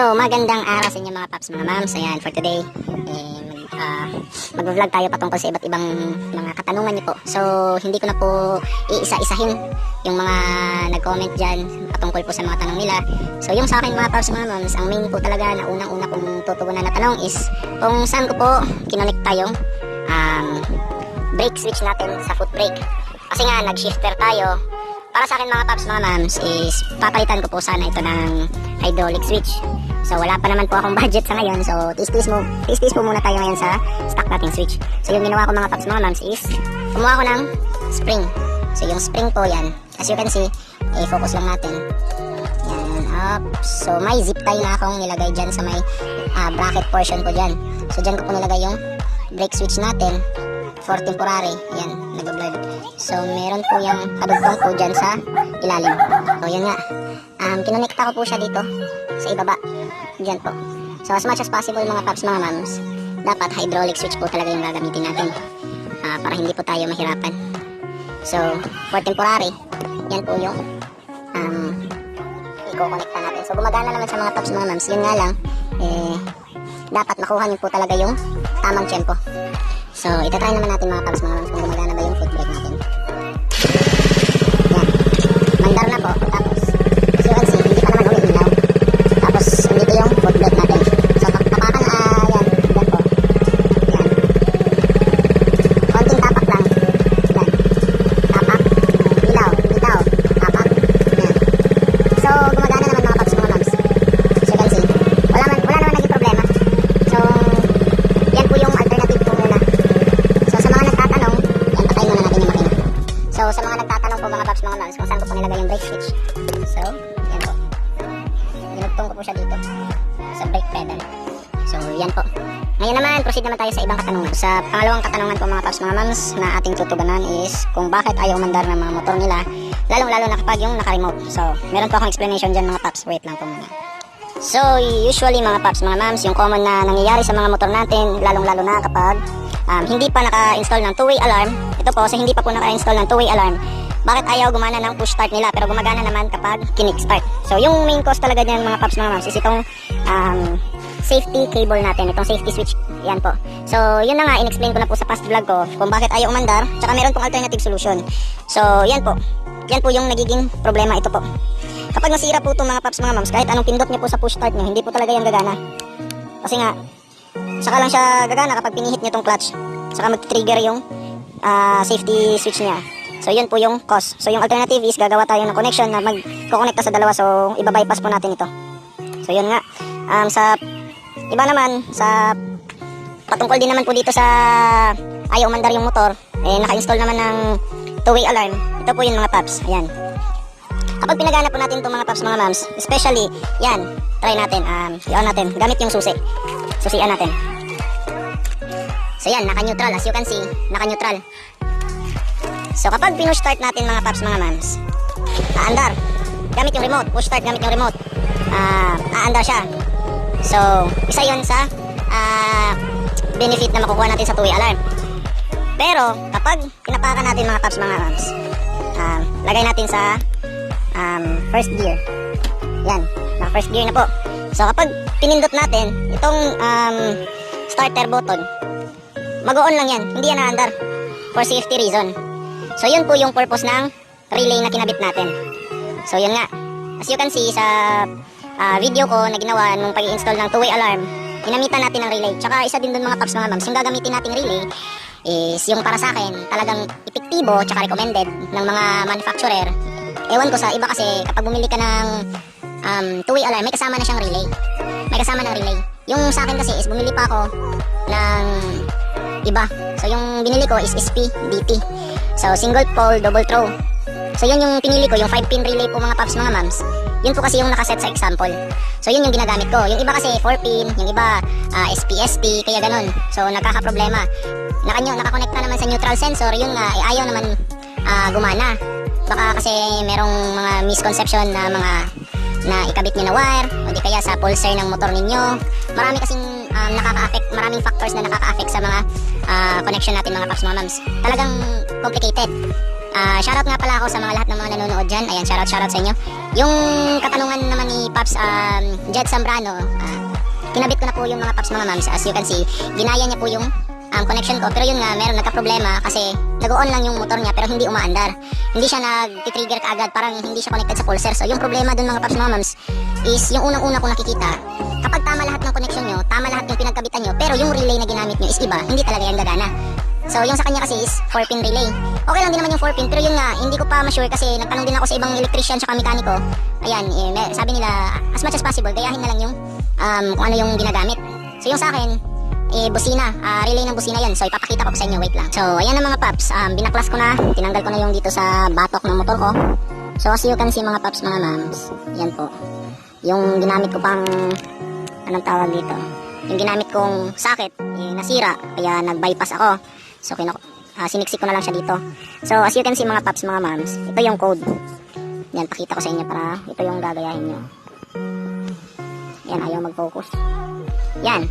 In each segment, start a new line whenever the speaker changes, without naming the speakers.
So, magandang araw sa inyo mga paps, mga mams. Ayan, for today, mag-vlog tayo patungkol sa iba't ibang mga katanungan niyo po. So, hindi ko na po iisa-isahin yung mga nag-comment dyan patungkol po sa mga tanong nila. So, yung sa akin mga paps, mga mams, ang main po talaga na unang-una kong tutugunan na tanong is kung saan ko po kinonekta yung brake switch natin sa foot brake. Kasi nga, nag-shifter tayo. Para sa akin mga paps, mga mams, is papalitan ko po sana ito ng hydraulic switch. So wala pa naman po akong budget sa ngayon. So tis-tis po muna tayo ngayon sa stock nating switch. So yung ginawa ko mga paps, mga mams, is kumuha ko ng spring. So yung spring po yan, as you can see, i-focus lang natin. Yan, up. So may zip tie na akong nilagay dyan sa may bracket portion ko dyan. So dyan ko po nilagay yung brake switch natin for temporary. Ayan, nag-blurred. So, meron po yung kadugtong po dyan sa ilalim. So, yun nga. Kinonekta ko po siya dito sa ibaba. Dyan po. So, as much as possible mga paps, mga mams, dapat hydraulic switch po talaga yung gagamitin natin. Para hindi po tayo mahirapan. So, for temporary, yan po yung i-connecta natin. So, gumagana naman sa mga paps, mga mams. Yun nga lang, dapat makuha nyo po talaga yung tamang tempo. So, itatry naman natin mga paps, mga mams, kung gumagana ba yung foot brake natin. Yan. Mandar na po. Tapos, as you can see, hindi pa naman umiilaw. Tapos, dito yung foot brake natin. So, tapakan, yan. Yan po. Yan. Konting tapak lang. Yan. Tapak. Ilaw. Bitaw. Tapak. Yan. So, gumagana naman mga paps, mga mams. As you can see, wala naman naging problema. So, yan po yung alternative po muna. So, sa mga nagtatanong po mga paps, mga mams, kung saan ko po nilagay yung brake switch. So, yan po. Dinugtong ko po siya dito sa brake pedal. So, yan po. Ngayon naman, proceed naman tayo sa ibang katanungan. Sa pangalawang katanungan po mga paps, mga mams, na ating tutugunan is kung bakit ayaw mandar ng mga motor nila, lalong-lalo na kapag yung naka-remote. So, meron po akong explanation dyan mga paps. Wait lang po muna. So, usually mga paps, mga mams, yung common na nangyayari sa mga motor natin, lalong-lalo na kapag hindi pa naka-install ng two-way alarm. Ito po, sa hindi pa po naka-install ng two-way alarm, bakit ayaw gumana ng push start nila pero gumagana naman kapag kinik start. So yung main cause talaga niyan mga paps, mga mams, is itong safety cable natin, itong safety switch. Yan po. So yun na nga, in-explain ko na po sa past vlog ko kung bakit ayaw umandar, tsaka meron pong alternative solution. So yan po. Yan po yung nagiging problema ito po. Kapag nasira po itong mga paps, mga mams, kahit anong pindot niyo po sa push start niyo, hindi po talaga yan gagana. Kasi nga, saka lang siya gagana kapag pinihit niyo itong clutch. Saka mag-trigger yung safety switch niya. So yun po yung cause. So yung alternative is gagawa tayo ng connection na mag-connecta sa dalawa. So iba-bypass po natin ito. So yun nga. Sa iba naman, sa patungkol din naman po dito sa ayaw mandar yung motor, naka-install naman ng two-way alarm. Ito po yun mga paps. Ayan. Kapag pinagana po natin itong mga paps, mga mams, especially, yan, try natin, i-on natin, gamit yung susi. Susian natin. So yan, naka-neutral, as you can see, naka-neutral. So kapag pinush start natin mga paps, mga mams, aandar, gamit yung remote, push start gamit yung remote, aandar siya. So, isa yun sa benefit na makukuha natin sa two-way alarm. Pero, kapag pinapakan natin mga paps, mga mams, lagay natin sa first gear. Yan, naka first gear na po. So kapag pinindot natin itong starter button, mag-on lang yan, hindi yan naandar for safety reason. So yun po yung purpose ng relay na kinabit natin. So yun nga, as you can see sa video ko na ginawa nung pag-i-install ng two-way alarm, ginamitan natin ng relay. Tsaka isa din dun mga paps, mga mams, yung gagamitin nating relay is yung para sa akin talagang epektibo tsaka recommended ng mga manufacturer. Ewan ko sa iba kasi kapag bumili ka ng two-way alarm, may kasama na siyang relay. May kasama ng relay. Yung sa akin kasi is bumili pa ako ng iba. So yung binili ko is SP-DT. So single pole, double throw. So yun yung pinili ko, yung 5-pin relay po mga paps, mga mams. Yun po kasi yung nakaset sa example. So yun yung ginagamit ko. Yung iba kasi 4-pin, yung iba SP-ST, kaya ganun. So nagkakaproblema. Nakakonekta naman sa neutral sensor, yun nga, ayaw naman gumana. Baka kasi merong mga misconception na mga na ikabit nyo na wire o di kaya sa pulser ng motor ninyo. Marami kasing nakaka-affect, maraming factors na nakaka-affect sa mga connection natin mga paps, mga mams. Talagang complicated. Shoutout nga pala ako sa mga lahat ng mga nanonood dyan. Ayan, shoutout sa inyo. Yung katanungan naman ni Paps Jet Zambrano, kinabit ko na po yung mga Paps mga Mams. As you can see, ginaya niya po yung connection ko. Pero yun nga, meron nagka-problema kasi nag-on lang yung motor niya pero hindi umaandar. Hindi siya nag-trigger kaagad, parang hindi siya connected sa pulser. So yung problema dun mga Paps mga Mams is yung unang-una ko nakikita, kapag tama lahat ng connection nyo, tama lahat yung pinagkabitan nyo, pero yung relay na ginamit nyo is iba, hindi talaga yan gagana. So yung sa kanya kasi is 4-pin relay. Okay lang din naman yung 4-pin, pero yun nga, hindi ko pa ma-sure kasi nagtanong din ako sa ibang electrician at mekaniko. Ayan, sabi nila, as much as possible, gayahin na lang yung kung ano yung ginagamit. So yung sa akin, busina, relay ng busina yan. So ipapakita ko pa sa inyo, wait lang. So ayan na mga Paps, binaklas ko na, tinanggal ko na yung dito sa batok ng motor ko. So as you can see mga Paps, mga Mams, yan po. Yung ginamit ko pang, anong tawag dito? Yung ginamit kong socket, nasira, kaya nag-bypass ako. So siniksik ko na lang siya dito. So as you can see mga Paps, mga Mams, ito yung code. Yan, pakita ko sa inyo para ito yung gagayahin nyo. Yan, ayaw mag-focus. Yan,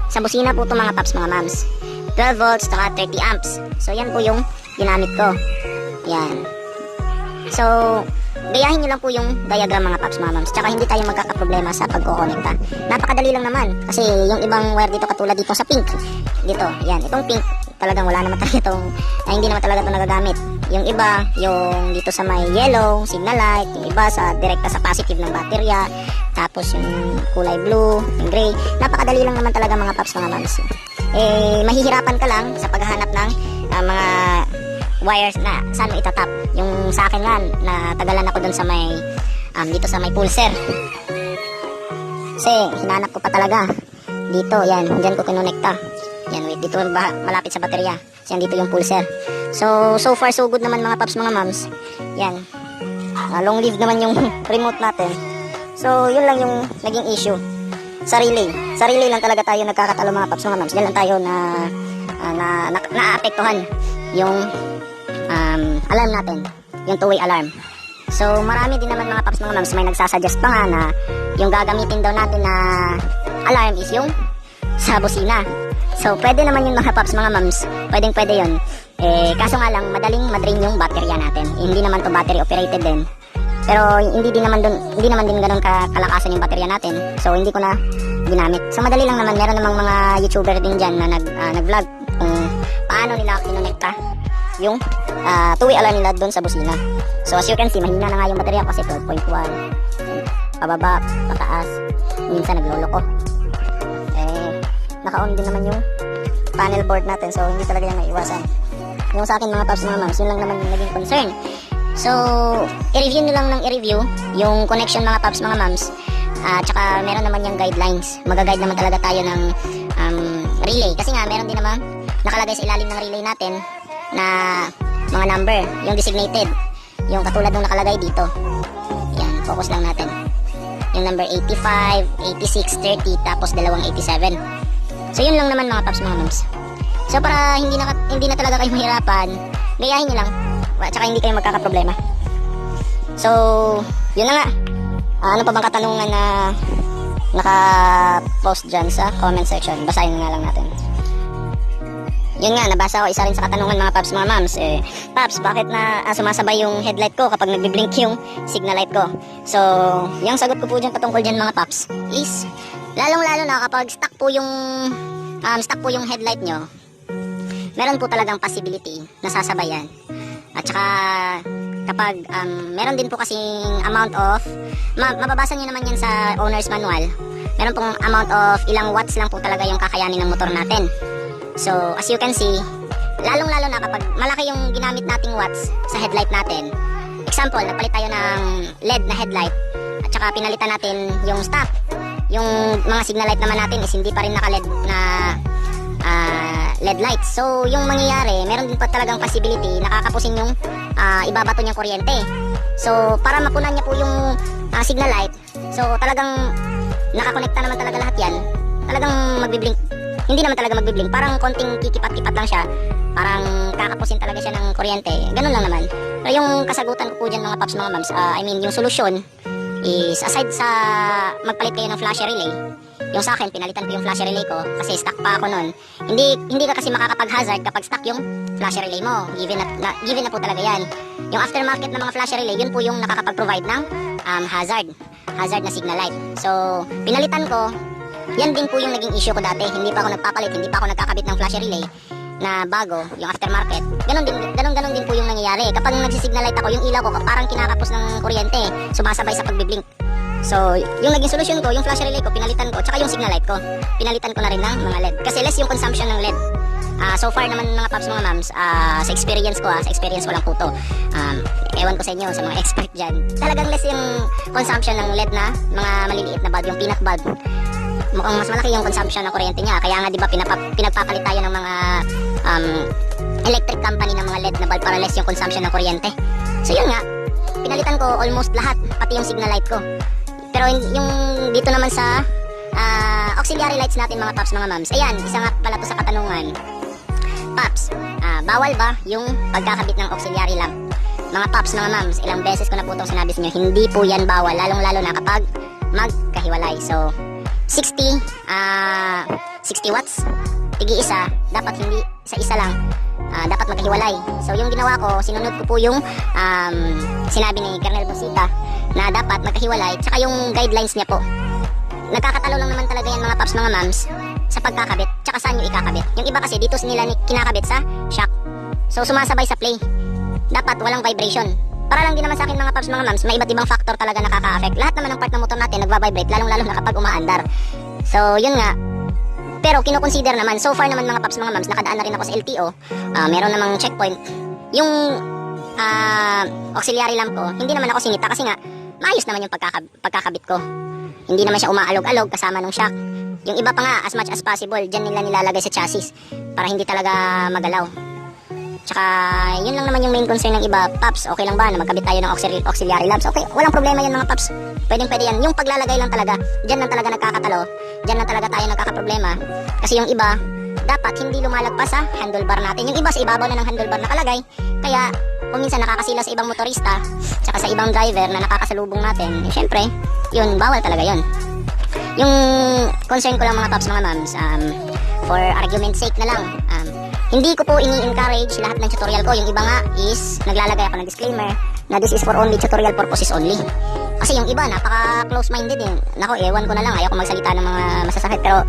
sa busina po ito mga Paps, mga Mams, 12 volts, taka 30 amps. So yan po yung ginamit ko. Yan. So gayahin nyo lang po yung diagram mga Paps, mga Mams. Tsaka hindi tayo magkakaproblema sa pagkokonekta. Napakadali lang naman. Kasi yung ibang wire dito katulad dito sa pink. Dito, yan. Itong pink, talagang wala naman talaga itong, hindi naman talaga ito nagagamit. Yung iba, yung dito sa may yellow, signal light. Yung iba sa direkta sa positive ng baterya. Tapos yung kulay blue, yung gray. Napakadali lang naman talaga mga Paps, mga Mams. Mahihirapan ka lang sa paghahanap ng mga wires na saan mo itatap. Yung sa akin nga, natagalan ako dun sa may dito sa may pulser. Kasi hinanap ko pa talaga. Dito, yan, dyan ko kinonekta. Yan, wait, dito malapit sa baterya. Yan, dito yung pulser. So far so good naman mga Paps, mga Mams. Yan. Long live naman yung remote natin. So yun lang yung naging issue. Sa relay. Sa relay lang talaga tayo nagkakatalo mga Paps, mga Mams. Yan lang tayo naapektuhan yung alarm natin, yung two-way alarm. So marami din naman mga Paps, mga Mams, may nagsasuggest pa nga na yung gagamitin daw natin na alarm is yung sa busina. So pwede naman yung mga Paps, mga Mams, pwede yun. Kaso nga lang madaling madrain yung baterya natin. Hindi naman to battery operated din. Pero hindi naman din ganoon kalakasan yung baterya natin. So hindi ko na ginamit. So madali lang naman, meron namang mga YouTuber din diyan na nag-vlog kung paano nila kinonekta yung two-way alarm nila doon sa busina. So as you can see, mahina na nga yung baterya kasi 12.1. Pababa, pataas. Minsan nagloloko. Naka-on din naman yung panel board natin. So hindi talaga yung maiwasan. Yung sa akin mga Paps, mga Mams, yun lang naman yung naging concern. So i-review nyo lang ng i-review yung connection mga Paps, mga Mams. Tsaka meron naman yung guidelines. Mag-guide naman talaga tayo ng relay. Kasi nga meron din naman nakalagay sa ilalim ng relay natin na mga number, yung designated, yung katulad ng nakalagay dito. Yan, focus lang natin. Yung number 85, 86, 30, tapos dalawang 87. So yun lang naman mga Paps, mga Mams. So para hindi na talaga kayo mahirapan, gayahin nyo lang, at saka hindi kayo magkakaproblema. So yun na nga. Ano pa bang katanungan na naka-post dyan sa comment section? Basahin nga lang natin. Yun nga, nabasa ko isa rin sa katanungan mga Paps, mga Mams. Paps, bakit na sumasabay yung headlight ko kapag nagbiblink yung signal light ko? So, yung sagot ko po dyan patungkol dyan mga Paps is, lalong-lalo na kapag stuck po yung headlight nyo, meron po talagang possibility na sasabayan. At saka, kapag meron din po kasing amount of, mababasa nyo naman yan sa owner's manual, meron pong amount of ilang watts lang po talaga yung kakayanin ng motor natin. So, as you can see, lalong-lalo na kapag malaki yung ginamit nating watts sa headlight natin. Example, nagpalit tayo ng LED na headlight at saka pinalitan natin yung stock. Yung mga signal light naman natin is hindi pa rin naka-LED na LED lights. So, yung mangyayari, meron din pa talagang possibility nakakapusin yung ibabato niyang kuryente. So, para mapunan niya po yung signal light, so talagang nakakonekta naman talaga lahat yan. Talagang magbiblink. Hindi naman talaga magbiblink, parang konting kikipat-kipat lang siya, parang kakapusin talaga siya ng kuryente, ganun lang naman. Pero yung kasagutan ko po dyan mga Paps, mga Mams, yung solusyon is aside sa magpalit kayo ng flasher relay, yung sa akin pinalitan ko yung flasher relay ko kasi stuck pa ako nun. Hindi ka kasi makakapag-hazard kapag stuck yung flash relay mo. Given na po talaga yan. Yung aftermarket ng mga flash relay, yun po yung nakakapag-provide ng hazard na signal light. So, pinalitan ko, yan din po yung naging issue ko dati. Hindi pa ako nagpapalit, hindi pa ako nagkakabit ng flash relay na bago, yung aftermarket. Ganon din po yung nangyayari. Kapag nagsisignal light ako, yung ilaw ko parang kinakapos ng kuryente, sumasabay sa pagbiblink. So, yung naging solusyon ko, yung flash relay ko, pinalitan ko, tsaka yung signal light ko, pinalitan ko na rin ng mga LED. Kasi less yung consumption ng LED. So far naman mga paps, mga mams, sa experience ko lang po to. Ewan ko sa inyo, sa mga expert dyan. Talagang less yung consumption ng LED na mga maliliit na bulb, yung peanut bulb. Mukhang mas malaki yung consumption ng kuryente niya. Kaya nga di ba pinagpapalit tayo ng mga electric company ng mga LED na bulb para less yung consumption ng kuryente. So yun nga, pinalitan ko almost lahat, pati yung signal light ko. Pero yung dito naman sa auxiliary lights natin mga paps, mga mams. Ayan, isa nga pala to sa katanungan. Paps, bawal ba yung pagkakabit ng auxiliary lamp? Mga paps, mga mams, ilang beses ko na po itong sinabi sa inyo, hindi po yan bawal, lalong-lalo na kapag magkahiwalay. So, 60 watts, tigi-isa, dapat hindi sa isa lang, dapat magkahiwalay. So, yung ginawa ko, sinunod ko po yung sinabi ni Colonel Busita na dapat magkahiwalay, tsaka yung guidelines niya po. Nagkakatalo lang naman talaga yan mga paps, mga mams, sa pagkakabit, tsaka saan nyo ikakabit. Yung iba kasi dito nila kinakabit sa shock. So sumasabay sa play. Dapat walang vibration. Para lang din naman sa akin mga paps, mga mams, may iba't ibang factor talaga nakaka-affect. Lahat naman ng part ng motor natin nagva-vibrate, lalong-lalo na kapag umaandar. So yun nga. Pero kino-consider naman, so far naman mga paps, mga mams, nakadaan na rin ako sa LTO. Meron namang checkpoint. Yung auxiliary lamp ko, hindi naman ako sinita kasi nga maayos naman yung pagkakabit ko. Hindi naman siya umaalog-alog kasama ng shock. Yung iba pa nga, as much as possible, dyan nila nilalagay sa chassis para hindi talaga magalaw. Tsaka, yun lang naman yung main concern ng iba. Paps, okay lang ba na magkabit tayo ng auxiliary lamps? Okay, walang problema yan mga paps. Pwede yan. Yung paglalagay lang talaga, dyan lang talaga nagkakatalo. Dyan lang talaga tayo nagkakaproblema. Kasi yung iba, dapat hindi lumalagpas sa handlebar natin. Yung iba sa ibabaw na ng handlebar nakalagay. Kaya, kung minsan nakakasila sa ibang motorista, tsaka sa ibang driver na nakakasalubong natin, eh, syempre, yun, bawal talaga yun. Yung concern ko lang mga paps, mga mams, for argument's sake na lang, hindi ko po ini-encourage lahat ng tutorial ko. Yung iba nga is naglalagay ako ng disclaimer na this is for only tutorial purposes only. Kasi yung iba napaka-close-minded eh. Nako, ewan ko na lang, ayaw ko magsalita ng mga masasakit, pero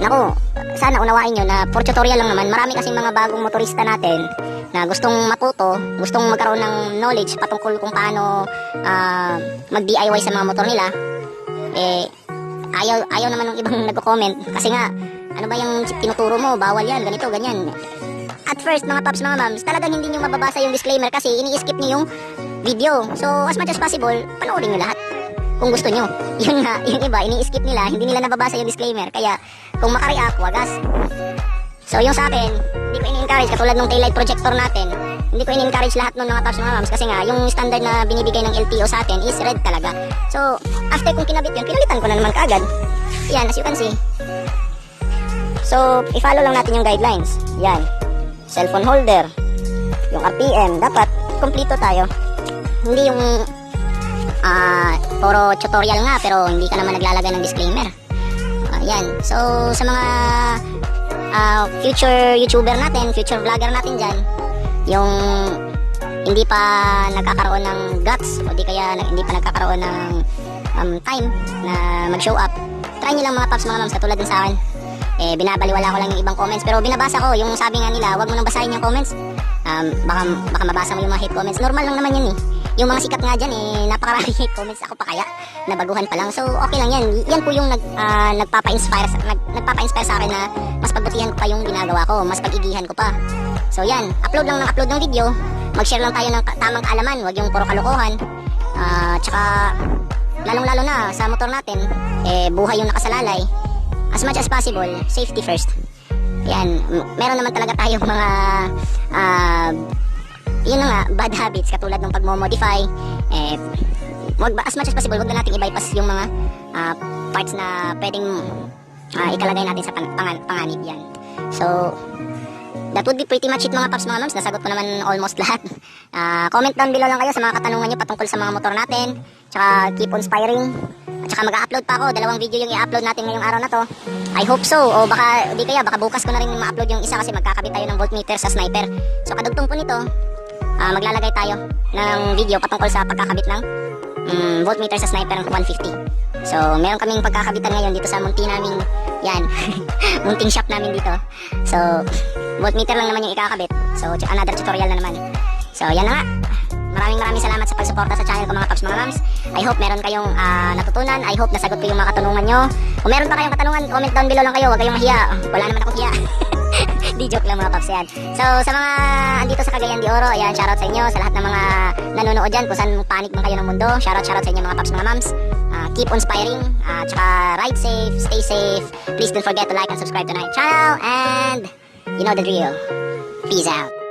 nako, sana unawain nyo na for tutorial lang naman. Marami kasi mga bagong motorista natin na gustong matuto, gustong magkaroon ng knowledge patungkol kung paano mag-DIY sa mga motor nila. Eh, ayaw naman ng ibang nagko-comment kasi nga, ano ba yung tinuturo mo, bawal yan, ganito, ganyan. At first, mga paps, mga mams, talagang hindi nyo mababasa yung disclaimer kasi ini-skip nyo yung video. So, as much as possible, panoorin nyo lahat kung gusto nyo. Yun nga, yung iba, ini-skip nila, hindi nila nababasa yung disclaimer. Kaya, kung makareact, wagas. So, yung sa akin, hindi ko ini-encourage, katulad ng taillight projector natin, hindi ko ini-encourage lahat nun mga paps, mga mams, kasi nga, yung standard na binibigay ng LTO sa atin is red talaga. So, after kong kinabit yun, pinalitan ko na naman kaagad. Yan, as you can see. So, i-follow lang natin yung guidelines. Yan. Cellphone holder. Yung RPM. Dapat, kompleto tayo. Hindi yung puro tutorial nga, pero hindi ka naman naglalagay ng disclaimer. Yan. So, sa mga future YouTuber natin, future vlogger natin dyan, yung hindi pa nagkakaroon ng guts, o di kaya hindi pa nagkakaroon ng time na mag-show up, try nyo lang mga paps, mga mams, katulad din sa akin. Eh, binabaliwala ko lang yung ibang comments, pero binabasa ko, yung sabi nga nila, wag mo nang basahin yung comments. Baka mabasa mo yung mga hate comments. Normal lang naman yan eh. Yung mga sikat nga dyan eh, napakarami hate comments. Ako pa kaya, nabaguhan pa lang. So, okay lang yan. Yan po yung nagpapa-inspire sa akin na mas pagbutihan ko pa yung ginagawa ko, mas pag-igihan ko pa. So, yan. Upload lang ng upload ng video. Mag-share lang tayo ng tamang kaalaman. Wag yung puro kalokohan. Tsaka, lalong-lalo na sa motor natin, eh, buhay yung nakasalalay. As much as possible, safety first. Yan, meron naman talaga tayong mga yun na nga, bad habits katulad ng pagmo-modify. Eh, as much as possible, wag na natin i-bypass yung mga parts na pwedeng ikalagay natin sa panganib yan. So, that would be pretty much it mga paps, mga mams. Nasagot ko naman almost lahat. Comment down below lang kayo sa mga katanungan nyo patungkol sa mga motor natin. Tsaka keep on inspiring. At saka mag-upload pa ako. 2 video yung i-upload natin ngayong araw na to. I hope so. O baka, di kaya, baka bukas ko na rin ma-upload yung isa kasi magkakabit tayo ng voltmeter sa sniper. So kadugtong po nito, maglalagay tayo ng video patungkol sa pagkakabit ng voltmeter sa sniper ng 150. So meron kaming pagkakabitan ngayon dito sa munti namin, yan, munting shop namin dito. So voltmeter lang naman yung ikakabit. So another tutorial na naman. So yan na nga. Maraming salamat sa pagsuporta sa channel ko mga paps, mga mams. I hope meron kayong natutunan. I hope nasagot ko yung mga katanungan nyo. Kung meron pa kayong katanungan, comment down below lang kayo. Huwag kayong mahiya. Wala naman akong hiya. Di joke lang mga paps yan. So sa mga andito sa Cagayan de Oro, ayan, shoutout sa inyo. Sa lahat ng mga nanonood dyan, kung saan panik man kayo ng mundo, shoutout sa inyo mga paps, mga mams. Keep on inspiring. Tsaka ride safe, stay safe. Please don't forget to like and subscribe to my channel. And you know the drill. Peace out.